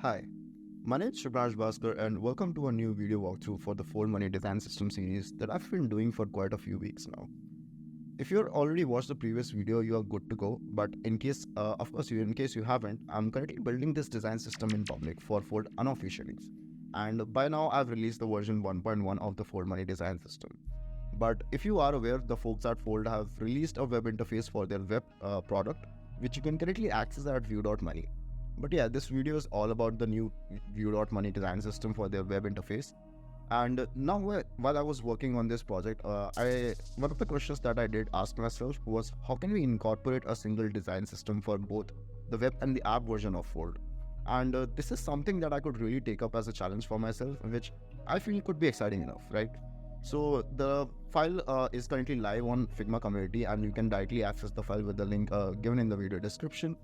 Hi, my name is Shibraj Bhaskar and welcome to a new video walkthrough for the Fold Money Design System series that I've been doing for quite a few weeks now. If you've already watched the previous video, you are good to go, but in case you haven't, I'm currently building this design system in public for Fold unofficially. And by now, I've released the version 1.1 of the Fold Money Design System. But if you are aware, the folks at Fold have released a web interface for their web product, which you can currently access at view.money. But yeah, this video is all about the new view.money design system for their web interface. And now, while I was working on this project, one of the questions that I did ask myself was, how can we incorporate a single design system for both the web and the app version of Fold? And this is something that I could really take up as a challenge for myself, which I feel could be exciting enough, right? So the file is currently live on Figma community, and you can directly access the file with the link given in the video description.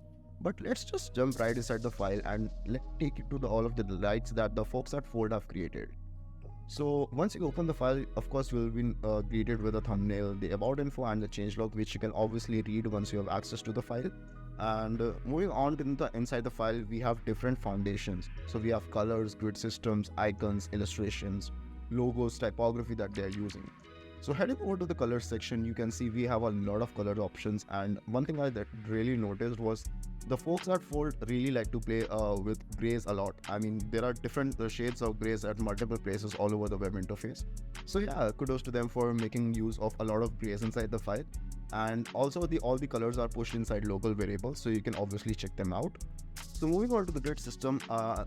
But let's just jump right inside the file and let's take you to all of the delights that the folks at Fold have created. So once you open the file, of course, you will be greeted with a thumbnail, the about info, and the changelog, which you can obviously read once you have access to the file. And moving on to inside the file, we have different foundations. So we have colors, grid systems, icons, illustrations, logos, typography that they are using. So heading over to the color section, you can see we have a lot of color options, and one thing I really noticed was the folks at Fold really like to play with grays a lot. I mean, there are different shades of grays at multiple places all over the web interface. So yeah, kudos to them for making use of a lot of grays inside the file. And also all the colors are pushed inside local variables, so you can obviously check them out. So moving on to the grid system,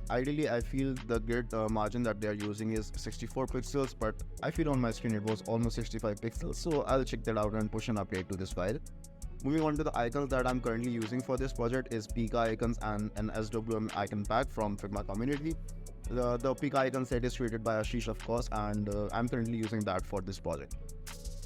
ideally I feel the grid margin that they are using is 64 pixels, but I feel on my screen it was almost 65 pixels, so I'll check that out and push an update to this file. Moving on to the icons that I'm currently using for this project is Pika icons and an SWM icon pack from Figma community. The Pika icon set is created by Ashish, of course, and I'm currently using that for this project.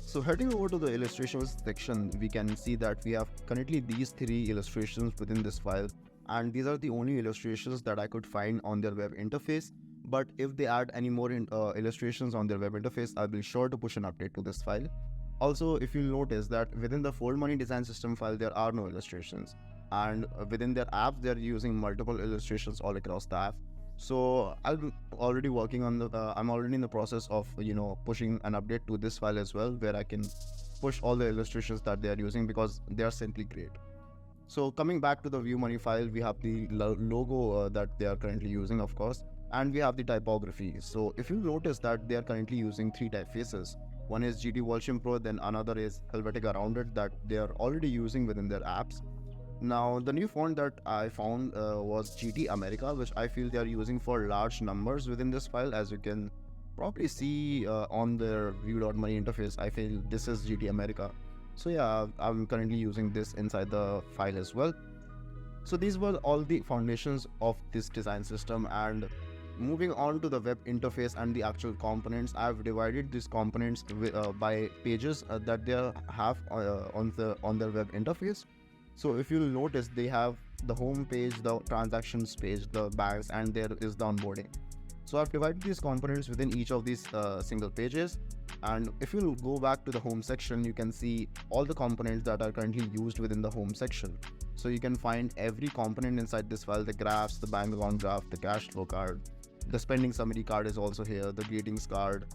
So heading over to the illustrations section, we can see that we have currently these 3 illustrations within this file, and these are the only illustrations that I could find on their web interface. But if they add any more illustrations on their web interface, I'll be sure to push an update to this file. Also, if you'll notice that within the Fold Money design system file, there are no illustrations, and within their apps, they're using multiple illustrations all across the app. So I'm already working on I'm already in the process of pushing an update to this file as well, where I can push all the illustrations that they are using because they are simply great. So coming back to the view money file, we have the logo that they are currently using, of course, and we have the typography. So if you notice that they are currently using 3 typefaces. One is GT Volshim Pro, then another is Helvetica Rounded that they are already using within their apps. Now, the new font that I found was GT America, which I feel they are using for large numbers within this file. As you can probably see on their view.money interface, I feel this is GT America. So yeah, I'm currently using this inside the file as well. So these were all the foundations of this design system, and moving on to the web interface and the actual components, I've divided these components by pages that they have on their web interface. So if you'll notice, they have the home page, the transactions page, the banks, and there is the onboarding. So I've divided these components within each of these single pages. And if you go back to the home section, you can see all the components that are currently used within the home section. So you can find every component inside this file: the graphs, the bank account graph, the cash flow card, the spending summary card is also here, the greetings card,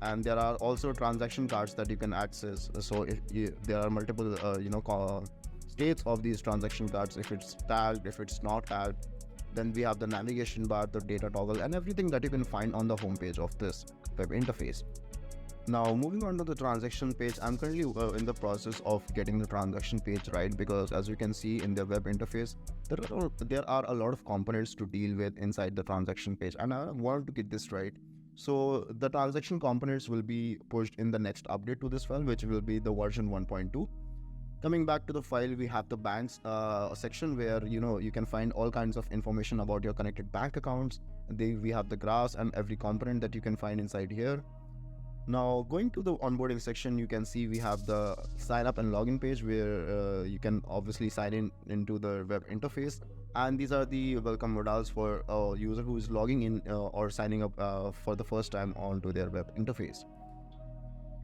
and there are also transaction cards that you can access. So if there are multiple states of these transaction cards, if it's tagged, if it's not tagged. Then we have the navigation bar, the data toggle, and everything that you can find on the home page of this web interface. Now moving on to the transaction page, I'm currently in the process of getting the transaction page right, because as you can see in the web interface, there are a lot of components to deal with inside the transaction page, and I want to get this right. So the transaction components will be pushed in the next update to this file, which will be the version 1.2. Coming back to the file, we have the banks section where you can find all kinds of information about your connected bank accounts. We have the graphs and every component that you can find inside here. Now going to the onboarding section, you can see we have the sign up and login page where you can obviously sign into the web interface, and these are the welcome modals for a user who is logging in or signing up for the first time onto their web interface.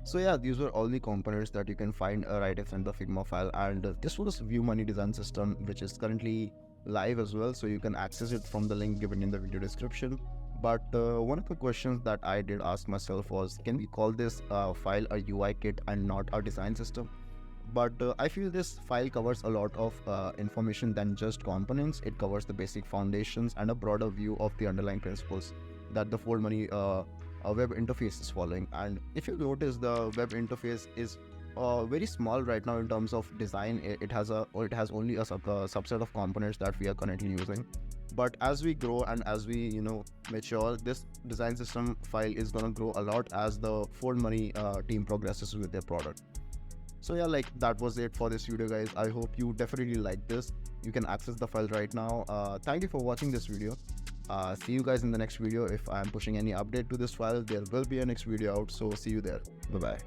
So yeah, these were all the components that you can find right inside the Figma file, and this was view money design system, which is currently live as well, so you can access it from the link given in the video description. But one of the questions that I did ask myself was, can we call this file a UI kit and not a design system? But I feel this file covers a lot of information than just components. It covers the basic foundations and a broader view of the underlying principles that the Fold Money web interface is following. And if you notice, the web interface is very small right now in terms of design. It has only a subset of components that we are currently using. But as we grow and as we mature, this design system file is gonna grow a lot as the Fold Money team progresses with their product. So yeah, like that was it for this video, guys. I hope you definitely like this. You can access the file right now. Thank you for watching this video. See you guys in the next video. If I'm pushing any update to this file, there will be a next video out. So see you there. Bye bye.